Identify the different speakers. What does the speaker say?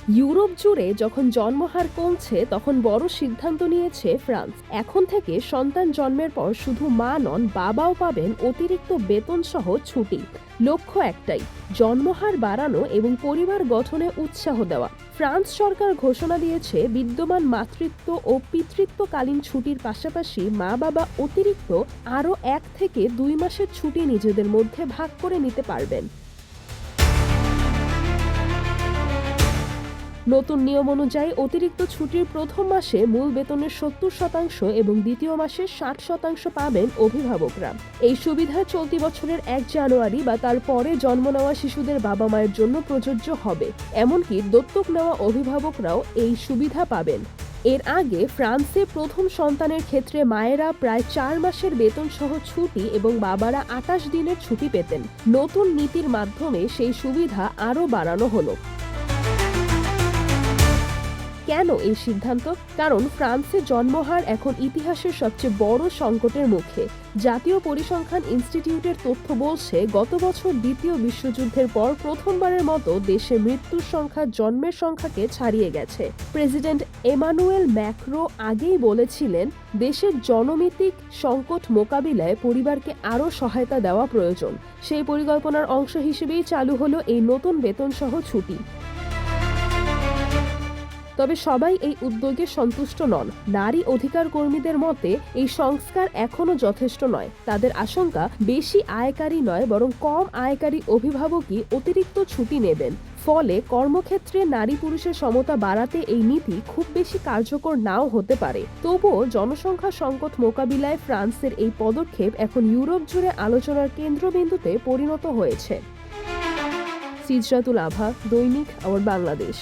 Speaker 1: Europe জুড়ে যখন জন্মহার কমছে তখন বড় সিদ্ধান্ত নিয়েছে ফ্রান্স। এখন থেকে সন্তান জন্মের পর শুধু মা নন, বাবাও পাবেন অতিরিক্ত বেতন সহ ছুটি। লক্ষ্য একটাই, জন্মহার বাড়ানো এবং পরিবার গঠনে উৎসাহ দেওয়া। ফ্রান্স সরকার ঘোষণা দিয়েছে বিদ্যমান মাতৃত্ব ও পিতৃত্বকালীন ছুটির পাশাপাশি মা বাবা অতিরিক্ত আরও 1 থেকে 2 মাসের ছুটি নিজেদের মধ্যে ভাগ করে নিতে পারবেন। নতুন নিয়ম অনুযায়ী অতিরিক্ত ছুটির প্রথম মাসে মূল বেতনের 70% এবং দ্বিতীয় মাসে 60% পাবেন অভিভাবকরা। এই সুবিধা চলতি বছরের 1 জানুয়ারি বা তার পরে জন্ম নেওয়া শিশুদের বাবা মায়ের জন্য প্রযোজ্য হবে। এমনকি দত্তক নেওয়া অভিভাবকরাও এই সুবিধা পাবেন। এর আগে ফ্রান্সে প্রথম সন্তানের ক্ষেত্রে মায়েরা প্রায় 4 মাসের বেতন সহ ছুটি এবং বাবারা 28 দিনের ছুটি পেতেন। নতুন নীতির মাধ্যমে সেই সুবিধা আরও বাড়ানো হলো। কেন এই সিদ্ধান্ত? কারণ ফ্রান্সে জন্মহার এখন ইতিহাসের সবচেয়ে বড় সংকটের মুখে। জাতীয় পরিসংখ্যান ইনস্টিটিউটের তথ্য বলছে, গত বছর দ্বিতীয় বিশ্বযুদ্ধের পর প্রথমবারের মতো দেশে মৃত্যুর সংখ্যা জন্মের সংখ্যাকে ছাড়িয়ে গেছে। প্রেসিডেন্ট এমানুয়েল ম্যাক্রো আগেই বলেছিলেন, দেশের জনমিতিক সংকট মোকাবিলায় পরিবারকে আরও সহায়তা দেওয়া প্রয়োজন। সেই পরিকল্পনার অংশ হিসেবেই চালু হলো এই নতুন বেতনসহ ছুটি। তবে সবাই এই উদ্যোগে সন্তুষ্ট নন। নারী অধিকার কর্মীদের মতে এই সংস্কার এখনো যথেষ্ট নয়। তাদের আশঙ্কা, বেশি আয়কারী নয় বরং কম আয়কারী অভিভাবকই অতিরিক্ত ছুটি নেবেন। ফলে কর্মক্ষেত্রে নারী পুরুষের সমতা বাড়াতে এই নীতি খুব বেশি কার্যকর নাও হতে পারে। তবুও জনসংখ্যা সংকট মোকাবিলায় ফ্রান্সের এই পদক্ষেপ এখন ইউরোপ জুড়ে আলোচনার কেন্দ্রবিন্দুতে পরিণত হয়েছে। সিজরাতুল আভা, দৈনিক আমার বাংলাদেশ।